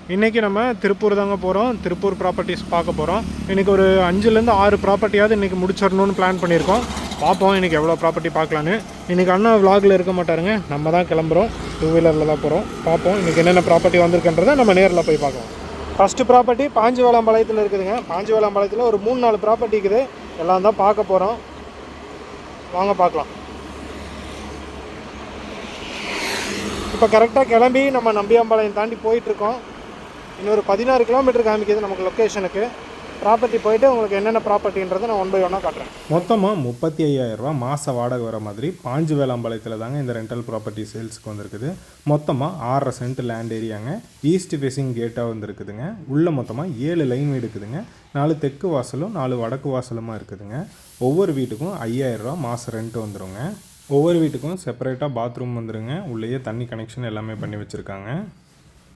இன்றைக்கி நம்ம திருப்பூர் தாங்க போகிறோம். திருப்பூர் ப்ராப்பர்ட்டிஸ் பார்க்க போகிறோம். இன்றைக்கி ஒரு 5லேருந்து 6 ப்ராப்பர்ட்டியாவது இன்றைக்கி முடிச்சிடணும்னு பிளான் பண்ணியிருக்கோம். பார்ப்போம் இன்றைக்கி எவ்வளோ ப்ராப்பர்ட்டி பார்க்கலான்னு. இன்றைக்கி அண்ணா விலாகில் இருக்க மாட்டாருங்க, நம்ம தான் கிளம்புறோம். 2 வீலரில் தான் போகிறோம். பார்ப்போம் இன்றைக்கி என்னென்ன ப்ராப்பர்ட்டி வந்திருக்குன்றதை நம்ம நேரில் போய் பார்க்கலாம். ஃபஸ்ட்டு ப்ராப்பர்ட்டி பாஞ்சிவேலம்பாளையத்தில் இருக்குதுங்க. பாஞ்சிவேலம்பாளையத்தில் ஒரு 3-4 ப்ராப்பர்ட்டி இருக்குது. எல்லாம் தான் பார்க்க போகிறோம். வாங்க பார்க்கலாம். இப்போ கரெக்டாக கிளம்பி நம்ம நம்பியாம்பாளையம் தாண்டி போயிட்டுருக்கோம். இன்னொரு 16 கிலோமீட்டர் காமிக்குது நமக்கு லொக்கேஷனுக்கு. ப்ராப்பர்ட்டி போயிட்டு உங்களுக்கு என்னென்ன ப்ராப்பர்ட்டின்றதை நான் 1 by 1 காட்டுறேன். மொத்தமாக 35,000 மாத வாடகை வர மாதிரி பாஞ்சிவேலம்பாளையத்தில் தாங்க இந்த ரெண்டல் ப்ராப்பர்ட்டி சேல்ஸுக்கு வந்திருக்குது. மொத்தமாக 6.5 சென்ட் லேண்ட் ஏரியாங்க. ஈஸ்ட் ஃபேஸிங் கேட்டாக வந்துருக்குதுங்க. உள்ளே மொத்தமாக 7 லைன் வீடு இருக்குதுங்க. 4 தெற்கு வாசலும் 4 வடக்கு வாசலுமாக இருக்குதுங்க. ஒவ்வொரு வீட்டுக்கும் 5,000 மாத ரெண்ட் வந்துடுங்க. ஒவ்வொரு வீட்டுக்கும் செப்பரேட்டாக பாத்ரூம் வந்துடுங்க. உள்ளேயே தண்ணி கனெக்ஷன் எல்லாமே பண்ணி வச்சுருக்காங்க.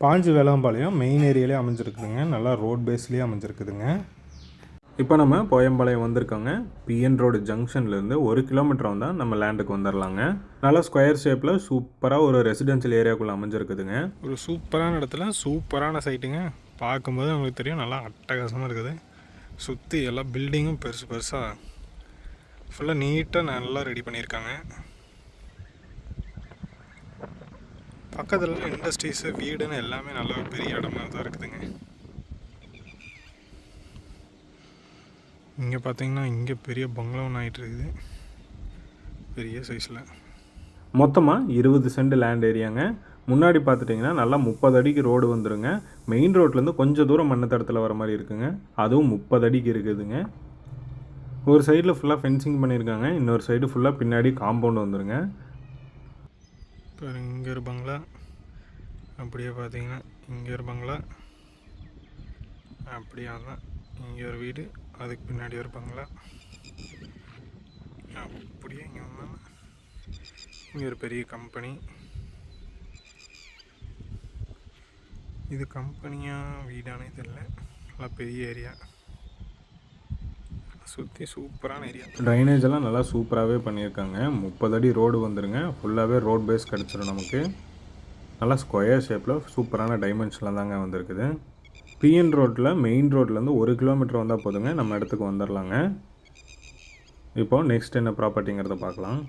பாஞ்சிவேலம்பாளையம் மெயின் ஏரியாலே அமைஞ்சிருக்குதுங்க. நல்லா ரோட் பேஸ்லேயே அமைஞ்சிருக்குதுங்க. இப்போ நம்ம போயம்பாளையம் வந்திருக்கோங்க. பிஎன் ரோடு ஜங்ஷன்லேருந்து 1 கிலோமீட்டர் வந்தால் நம்ம லேண்டுக்கு வந்துடலாங்க. நல்லா ஸ்கொயர் ஷேப்பில் சூப்பராக ஒரு ரெசிடென்ஷியல் ஏரியாக்குள்ளே அமைஞ்சிருக்குதுங்க. ஒரு சூப்பரான இடத்துல சூப்பரான சைட்டுங்க. பார்க்கும்போது உங்களுக்கு தெரியும் நல்லா அட்டகாசமாக இருக்குது. சுற்றி எல்லா பில்டிங்கும் பெருசு பெருசாக ஃபுல்லாக நீட்டாக நல்லா ரெடி பண்ணியிருக்காங்க. பக்கத்தில் இண்டஸ்ட்ரீஸு வீடுன்னு எல்லாமே நல்ல ஒரு பெரிய இடமா தான் இருக்குதுங்க. இங்கே பார்த்தீங்கன்னா இங்கே பெரிய பங்களா ஒன்று ஆகிட்டு இருக்குது, பெரிய சைஸில். மொத்தமாக 20 சென்ட் லேண்ட் ஏரியாங்க. முன்னாடி பார்த்துட்டிங்கன்னா நல்லா 30 அடிக்கு ரோடு வந்துடுங்க. மெயின் ரோட்லேருந்து கொஞ்சம் தூரம் மண்ணு தடத்தில் வர மாதிரி இருக்குங்க. அதுவும் 30 அடிக்கு இருக்குதுங்க. ஒரு சைடில் ஃபுல்லாக ஃபென்சிங் பண்ணியிருக்காங்க, இன்னொரு சைடு ஃபுல்லாக பின்னாடி காம்பவுண்ட் வந்துடுங்க. இப்போ இங்கே ஒரு பங்களா, அப்படியே பார்த்தீங்கன்னா இங்கே ஒரு பங்களா, அப்படியே தான் இங்கே ஒரு வீடு, அதுக்கு பின்னாடி ஒரு பங்களா, அப்படியே இங்கே வந்தால் இங்கே ஒரு பெரிய கம்பெனி. இது கம்பெனியாக வீடானே தெரியல, நல்லா பெரிய ஏரியா, சுற்றி சூப்பரான ஏரியா. ட்ரைனேஜ் எல்லாம் நல்லா சூப்பராகவே பண்ணியிருக்காங்க. 30 அடி ரோடு வந்துடுங்க. ஃபுல்லாகவே ரோட் பேஸ் கிடச்சிடும் நமக்கு. நல்லா ஸ்கொயர் ஷேப்பில் சூப்பரான டைமென்ஷனில் தாங்க வந்திருக்குது. பிஎன் ரோட்டில் மெயின் ரோட்லேருந்து 1 கிலோமீட்டர் வந்தால் போதுங்க, நம்ம இடத்துக்கு வந்துடலாங்க. இப்போது நெக்ஸ்ட் என்ன ப்ராப்பர்ட்டிங்கிறத பார்க்கலாம்.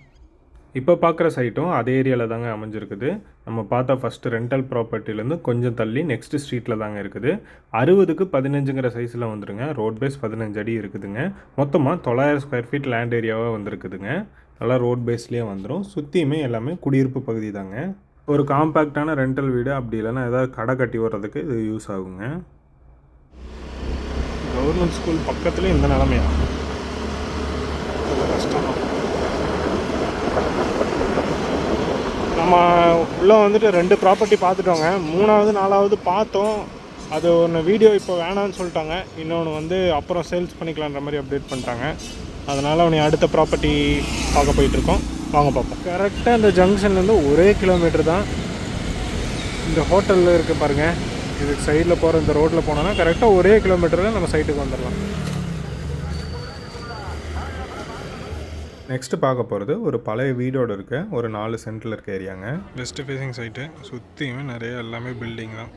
இப்போ பார்க்குற சைட்டும் அதே ஏரியாவில் தாங்க அமைஞ்சிருக்குது. நம்ம பார்த்தா ஃபஸ்ட்டு ரெண்டல் ப்ராப்பர்ட்டிலேருந்து கொஞ்சம் தள்ளி நெக்ஸ்ட் ஸ்ட்ரீட்டில் தாங்க இருக்குது. 60க்கு 15ங்கிற சைஸில் வந்துடுங்க. ரோட் பேஸ் 15 அடி இருக்குதுங்க. மொத்தமாக 900 ஸ்கொயர் ஃபீட் லேண்ட் ஏரியாவாக வந்துருக்குதுங்க. நல்லா ரோட் பேஸ்லேயே வந்துடும். சுற்றியுமே எல்லாமே குடியிருப்பு பகுதி தாங்க. ஒரு காம்பேக்டான ரெண்டல் வீடு அப்படி இல்லைன்னா ஏதாவது கடை கட்டி வர்றதுக்கு இது யூஸ் ஆகுங்க. கவர்மெண்ட் ஸ்கூல் பக்கத்துலேயே இந்த நிலமையா கஷ்டம். நம்ம உள்ளே வந்துட்டு 2 ப்ராப்பர்ட்டி பார்த்துட்டோங்க. 3வது 4வது பார்த்தோம். அது ஒன்று வீடியோ இப்போ வேணான்னு சொல்லிட்டாங்க. இன்னொன்று வந்து அப்புறம் சேல்ஸ் பண்ணிக்கலான்ற மாதிரி அப்டேட் பண்ணிட்டாங்க. அதனால் அவனை அடுத்த ப்ராப்பர்ட்டி பார்க்க போயிட்டுருக்கோம். வாங்க பார்ப்போம். கரெக்டாக இந்த ஜங்ஷன்லேருந்து 1 கிலோமீட்டர் தான் இந்த ஹோட்டலில் இருக்குது பாருங்கள். இதுக்கு சைடில் போகிற இந்த ரோட்டில் போனோன்னா கரெக்டாக 1 கிலோமீட்டரில் நம்ம சைட்டுக்கு வந்துடலாம். நெக்ஸ்ட்டு பார்க்க போகிறது ஒரு பழைய வீடோடு இருக்க ஒரு 4 சென்ட்டில் இருக்க ஏரியாங்க. West facing site. சுற்றியுமே நிறைய எல்லாமே பில்டிங் தான்.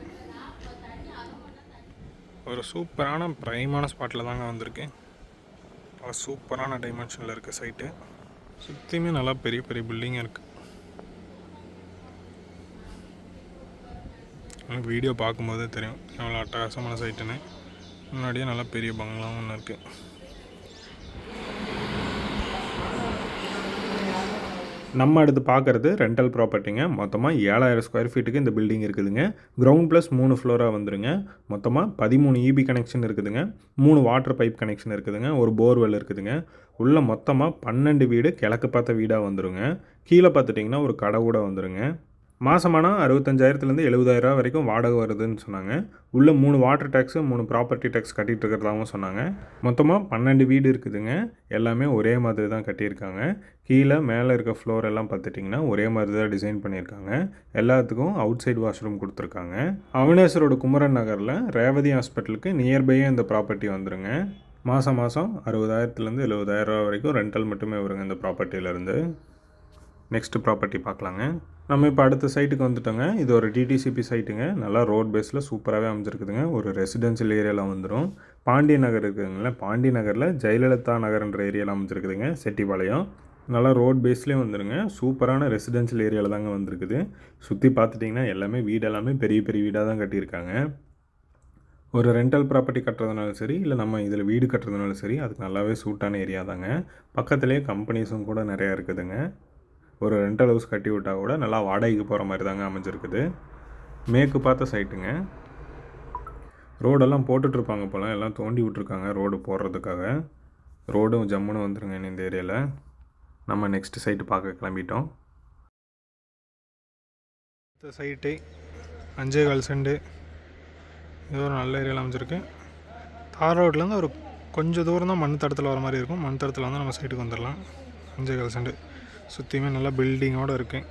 ஒரு சூப்பரான ப்ரைமான ஸ்பாட்டில் தாங்க வந்திருக்கு. நல்லா சூப்பரான டைமென்ஷனில் இருக்க சைட்டு. சுற்றியுமே நல்லா பெரிய பெரிய பில்டிங்காக இருக்குது. எனக்கு வீடியோ பார்க்கும்போதே தெரியும் எவ்வளோ அட்டகாசமான சைட்டுன்னு. முன்னாடியே நல்லா பெரிய பங்களாவும் ஒன்று இருக்குது. நம்ம அடுத்து பார்க்குறது ரெண்டல் ப்ராப்பர்ட்டிங்க. மொத்தமாக 7000 ஸ்கொயர் ஃபீட்டுக்கு இந்த பில்டிங் இருக்குதுங்க. கிரவுண்ட் ப்ளஸ் 3 ஃப்ளோராக வந்துடுங்க. மொத்தமாக 13 EB கனெக்ஷன் இருக்குதுங்க. 3 வாட்டர் பைப் கனெக்ஷன் இருக்குதுங்க. ஒரு போர்வெல் இருக்குதுங்க. உள்ளே மொத்தமாக 12 வீடு கிழக்கு பார்த்த வீடாக வந்துடுங்க. கீழே பார்த்துட்டிங்கன்னா ஒரு கடை கூட வந்துடுங்க. மாதமானா 65,000லேருந்து 70,000 வரைக்கும் வாடகை வருதுன்னு சொன்னாங்க. உள்ளே 3 வாட்டர் டேக்ஸு 3 ப்ராப்பர்ட்டி டேக்ஸ் கட்டிகிட்டு இருக்கிறதாகவும் சொன்னாங்க. மொத்தமாக 12 வீடு இருக்குதுங்க. எல்லாமே ஒரே மாதிரி தான் கட்டியிருக்காங்க. கீழே மேலே இருக்க ஃப்ளோர் எல்லாம் பார்த்துட்டிங்கன்னா ஒரே மாதிரி தான் டிசைன் பண்ணியிருக்காங்க. எல்லாத்துக்கும் அவுட் சைடு வாஷ்ரூம் கொடுத்துருக்காங்க. அவினாஷ் ரோடு குமரன் நகரில் ரேவதி ஹாஸ்பிட்டலுக்கு நியர்பையே இந்த ப்ராப்பர்ட்டி வந்துடுங்க. மாதம் 60,000லேருந்து 70,000 வரைக்கும் ரெண்டல் மட்டுமே வருங்க இந்த ப்ராப்பர்ட்டியிலேருந்து. நெக்ஸ்ட் ப்ராப்பர்ட்டி பார்க்கலாங்க. நம்ம இப்போ அடுத்த சைட்டுக்கு வந்துட்டோங்க. இது ஒரு டிடிசிபி சைட்டுங்க. நல்லா ரோட் பேஸில் சூப்பராகவே அமைஞ்சிருக்குதுங்க. ஒரு ரெசிடென்ஷியல் ஏரியாவில் வந்துடும். பாண்டி நகர் இருக்குதுங்களா, பாண்டி நகரில் ஜெயலலிதா நகர்ன்ற ஏரியாவில் அமைஞ்சிருக்குதுங்க. செட்டிப்பாளையம் நல்லா ரோட் பேஸ்லேயே வந்துடுங்க. சூப்பரான ரெசிடென்ஷியல் ஏரியாவில் தாங்க வந்திருக்குது. சுற்றி பார்த்துட்டிங்கன்னா எல்லாமே வீடெல்லாமே பெரிய பெரிய வீடாக தான் கட்டியிருக்காங்க. ஒரு ரெண்டல் ப்ராப்பர்ட்டி கட்டுறதுனாலும் சரி, இல்லை நம்ம இதில் வீடு கட்டுறதுனாலும் சரி, அதுக்கு நல்லாவே சூட்டான ஏரியா தாங்க. பக்கத்துலேயே கம்பெனிஸும் கூட நிறையா இருக்குதுங்க. ஒரு ரெண்டல் ஹவுஸ் கட்டி விட்டால் கூட நல்லா வாடகைக்கு போகிற மாதிரி தாங்க அமைஞ்சிருக்குது. மேற்கு பார்த்த சைட்டுங்க. ரோடெல்லாம் போட்டுட்ருப்பாங்க போல், எல்லாம் தோண்டி விட்ருக்காங்க ரோடு போடுறதுக்காக. ரோடும் ஜம்முன்னு வந்துருங்க இந்த ஏரியாவில். நம்ம நெக்ஸ்ட் சைட்டு பார்க்க கிளம்பிட்டோம். இந்த சைட்டு 5.25 சென்ட். இது ஒரு நல்ல ஏரியாவில் அமைஞ்சிருக்கு. தார் ரோட்லேருந்து ஒரு கொஞ்சம் தூரம் தான் மண் தடத்தில் வர மாதிரி இருக்கும். மண் தடத்தில் வந்து நம்ம சைட்டுக்கு வந்துடலாம். 5.25 சென்ட். சுற்றியுமே நல்லா பில்டிங்கோடு இருக்குது.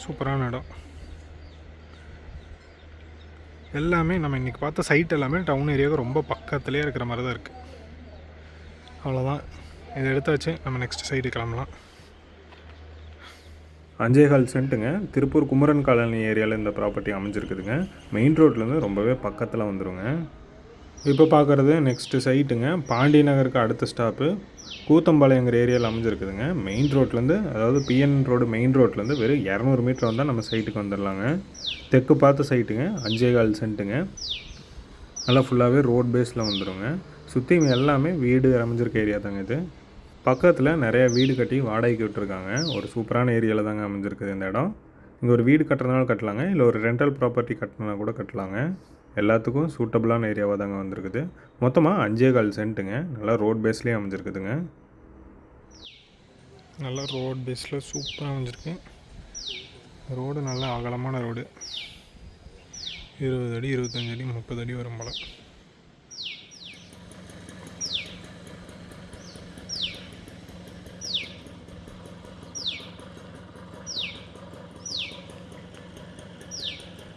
சூப்பரான இடம். எல்லாமே நம்ம இன்றைக்கி பார்த்த சைட் எல்லாமே டவுன் ஏரியாவுக்கு ரொம்ப பக்கத்துலேயே இருக்கிற மாதிரி தான் இருக்குது. அவ்வளோதான், இதை எடுத்தாச்சு. நம்ம நெக்ஸ்ட் சைட்டு கிளம்பலாம். 5.25 சென்ட்டுங்க. திருப்பூர் குமரன் காலனி ஏரியாவில் இந்த ப்ராப்பர்ட்டி அமைஞ்சிருக்குதுங்க. மெயின் ரோட்லேருந்து ரொம்பவே பக்கத்தில் வந்துடுங்க. இப்போ பார்க்குறது நெக்ஸ்ட்டு சைட்டுங்க. பாண்டி நகருக்கு அடுத்த ஸ்டாப்பு கூத்தம்பாளையங்கிற ஏரியாவில் அமைஞ்சிருக்குதுங்க. மெயின் ரோட்லேருந்து, அதாவது பிஎன் ரோடு மெயின் ரோட்லேருந்து வெறும் 200 மீட்டர் வந்தால் நம்ம சைட்டுக்கு வந்துடலாங்க. தெற்கு பார்த்த சைட்டுங்க. 5.25 சென்ட்டுங்க. நல்லா ஃபுல்லாகவே ரோட் பேஸில் வந்துடுங்க. சுற்றி எல்லாமே வீடு அமைஞ்சிருக்க ஏரியா தாங்க இது. பக்கத்தில் நிறையா வீடு கட்டி வாடகைக்கு விட்டுருக்காங்க. ஒரு சூப்பரான ஏரியாவில் தாங்க அமைஞ்சிருக்குது இந்த இடம். இங்கே ஒரு வீடு கட்டுறதுனால கட்டலாங்க, இல்லை ஒரு ரெண்டல் ப்ராப்பர்ட்டி கட்டினா கூட கட்டலாங்க. எல்லாத்துக்கும் சூட்டபுளான ஏரியாவாக தாங்க வந்திருக்குது. மொத்தமாக 5.25 சென்ட்டுங்க. நல்லா ரோட் பேஸ்லேயே அமைஞ்சிருக்குதுங்க. நல்லா ரோட் பேஸில் சூப்பராக அமைஞ்சிருக்கு. ரோடு நல்லா அகலமான ரோடு. 20 அடி 25 அடி 30 அடி வரும் போல்.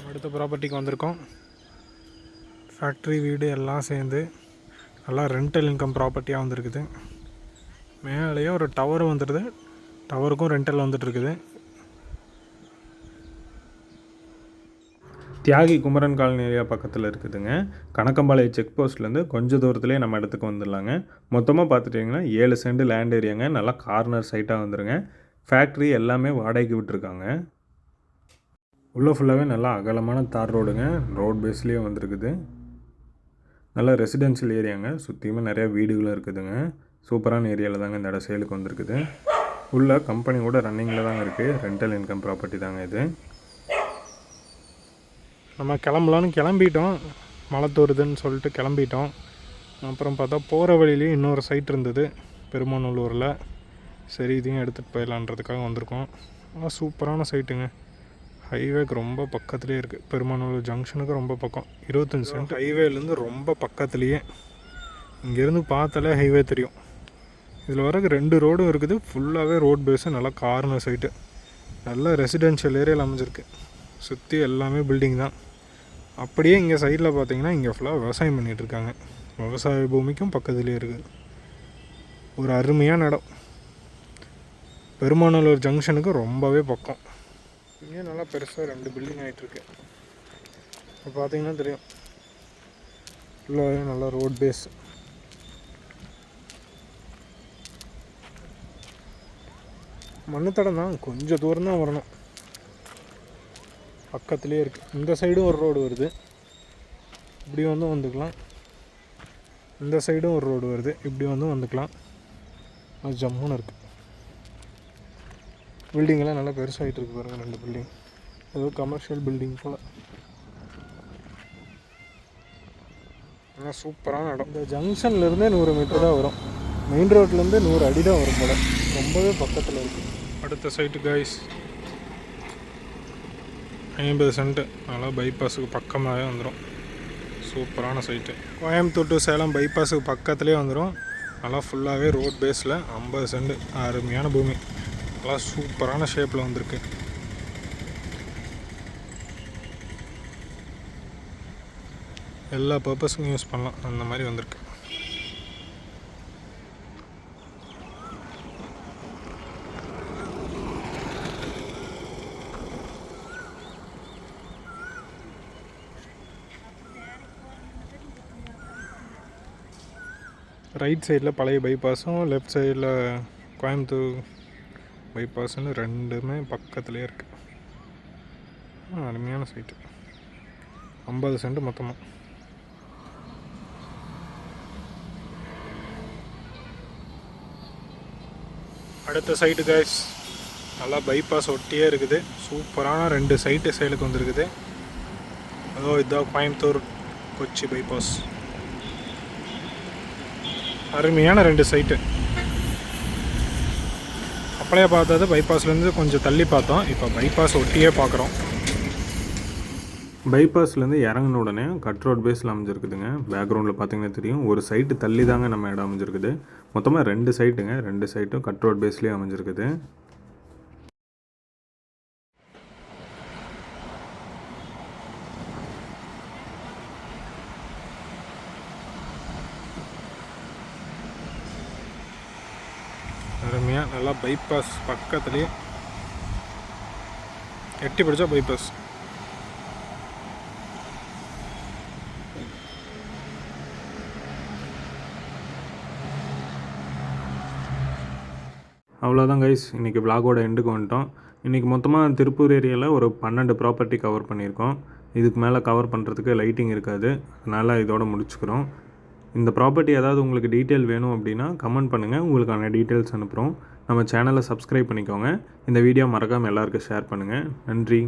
அடுத்த ப்ராப்பர்ட்டிக்கு வந்திருக்கோம். ஃபேக்ட்ரி வீடு எல்லாம் சேர்ந்து நல்லா ரெண்டல் இன்கம் ப்ராப்பர்ட்டியாக வந்துருக்குது. மேலேயே ஒரு டவர் வந்துடுது. டவருக்கும் ரெண்டல் வந்துட்டுருக்குது. தியாகி குமரன் காலனி ஏரியா பக்கத்தில் இருக்குதுங்க. கணக்கம்பாளையம் செக் போஸ்ட்லேருந்து கொஞ்சம் தூரத்துலேயே நம்ம இடத்துக்கு வந்துடலாங்க. மொத்தமாக பார்த்துட்டிங்கன்னா 7 சென்ட் லேண்ட் ஏரியாங்க. நல்லா கார்னர் சைட்டாக வந்துடுங்க. ஃபேக்ட்ரி எல்லாமே வாடகைக்கு விட்டுருக்காங்க. உள்ளே ஃபுல்லாகவே நல்லா அகலமான தார் ரோடுங்க. ரோட் பேஸ்லேயே வந்துருக்குது. நல்லா ரெசிடென்ஷியல் ஏரியாங்க. சுற்றியுமே நிறையா வீடுகளும் இருக்குதுங்க. சூப்பரான ஏரியாவில் தாங்க இந்த இடம் சேலுக்கு வந்திருக்குது. உள்ள கம்பெனி கூட ரன்னிங்கில் தாங்க இருக்குது. ரெண்டல் இன்கம் ப்ராப்பர்ட்டி தாங்க இது. நம்ம கிளம்பலான்னு கிளம்பிட்டோம். மழை தோறுதுன்னு சொல்லிட்டு கிளம்பிட்டோம். அப்புறம் பார்த்தா போகிற வழியிலேயே இன்னொரு சைட் இருந்தது பெருமாநல்லூரில். சரி, இதையும் எடுத்துகிட்டு போயிடலான்றதுக்காக வந்திருக்கோம். ஆனால் சூப்பரான சைட்டுங்க. ஹைவேக்கு ரொம்ப பக்கத்துலேயே இருக்குது. பெருமாநல்லூர் ஜங்ஷனுக்கு ரொம்ப பக்கம். 25 சென்ட். ஹைவேலேருந்து ரொம்ப பக்கத்துலேயே. இங்கேருந்து பார்த்தாலே ஹைவே தெரியும். இதில் வர 2 ரோடும் இருக்குது. ஃபுல்லாகவே ரோட் பேஸு. நல்லா கார்னர் சைட்டு. நல்ல ரெசிடென்ஷியல் ஏரியாவில் அமைஞ்சிருக்கு. சுற்றி எல்லாமே பில்டிங் தான். அப்படியே இங்கே சைடில் பார்த்தீங்கன்னா இங்கே ஃபுல்லாக விவசாயம் பண்ணிகிட்ருக்காங்க. விவசாய பூமிக்கும் பக்கத்துலேயே இருக்குது. ஒரு அருமையான இடம். பெருமாநல்லூர் ஜங்ஷனுக்கு ரொம்பவே பக்கம். இங்கே நல்லா பெருசாக 2 பில்டிங் ஆகிட்டுருக்கு. இப்போ பார்த்தீங்கன்னா தெரியும். ஃபுல்லாகவே நல்லா ரோட் பேஸ். மண்ணுத்தடம் தான், கொஞ்சம் தூரம் தான் வரணும். பக்கத்துலேயே இருக்குது. இந்த சைடும் ஒரு ரோடு வருது. இப்படி வந்துக்கலாம். இந்த சைடும் ஒரு ரோடு வருது. இப்படி வந்துக்கலாம். அது ஜம்முன்னு இருக்குது. பில்டிங்கெல்லாம் நல்லா பெருசாகிட்டு இருக்கு பாருங்கள். 2 பில்டிங். ஏதோ கமர்ஷியல் பில்டிங் போல். நல்லா சூப்பரான இடம். இந்த ஜங்ஷன்லேருந்தே 100 மீட்டர் தான் வரும். மெயின் ரோட்லேருந்து 100 அடி தான் வரும் போல். ரொம்பவே பக்கத்தில் இருக்குது. அடுத்த சைட்டு காய்ஸ் 50 சென்ட்டு. நல்லா பைபாஸுக்கு பக்கமாகவே வந்துடும். சூப்பரான சைட்டு. கோயம்புத்தூர் டு சேலம் பைபாஸுக்கு பக்கத்துலேயே வந்துடும். நல்லா ஃபுல்லாகவே ரோட் பேஸில் 50 சென்ட். அருமையான பூமி. நல்லா சூப்பரான ஷேப்பில் வந்திருக்கு. எல்லா பர்பஸுக்கும் யூஸ் பண்ணலாம். அந்த மாதிரி வந்திருக்கு. ரைட் சைடில் பழைய பைபாஸும் லெஃப்ட் சைடில் கோயம்புத்தூர் பைபாஸ்ன்னு ரெண்டுமே பக்கத்துலேயே இருக்குது. அருமையான சைட்டு. 50 சென்ட் மொத்தமாக. அடுத்த சைட்டு கைஸ் நல்லா பைபாஸ் ஒட்டியே இருக்குது. சூப்பரான 2 சைட்டு சைடுக்கு வந்துருக்குது. அதோ இதுதான் கோயம்புத்தூர் கொச்சி பைபாஸ். அருமையான 2 சைட்டு. அப்படியே பார்த்தது பைபாஸ்லேருந்து கொஞ்சம் தள்ளி பார்த்தோம். இப்போ பைபாஸ் ஒட்டியே பார்க்குறோம். பைபாஸ்லேருந்து இறங்கின உடனே கட் ரோட் பேஸில் அமைஞ்சிருக்குதுங்க. பேக்ரவுண்டில் பார்த்தீங்கன்னா தெரியும், ஒரு சைட்டு தள்ளி தாங்க நம்ம இடம் அமைஞ்சிருக்குது. மொத்தமாக 2 சைட்டுங்க. 2 சைட்டும் கட் ரோட் பேஸ்லேயே அமைஞ்சிருக்குது. அருமையாக நல்லா பைபாஸ் பக்கத்துலேயே எட்டி பிடிச்சா பைபாஸ். அவ்வளோதான் கைஸ், இன்றைக்கி விலாகோட எண்டுக்கு வந்துட்டோம். இன்றைக்கி மொத்தமாக திருப்பூர் ஏரியாவில் ஒரு 12 ப்ராப்பர்ட்டி கவர் பண்ணியிருக்கோம். இதுக்கு மேலே கவர் பண்ணுறதுக்கு லைட்டிங் இருக்காது, அதனால் இதோட முடிச்சுக்கிறோம். இந்த ப்ராப்பர்ட்டி ஏதாவது உங்களுக்கு டீட்டெயில் வேணும் அப்படின்னா கமெண்ட் பண்ணுங்கள், உங்களுக்கான டீட்டெயில்ஸ் அனுப்புகிறோம். நம்ம சேனலை சப்ஸ்கிரைப் பண்ணிக்கோங்க. இந்த வீடியோ மறக்காமல் எல்லாருக்கும் ஷேர் பண்ணுங்கள். நன்றி.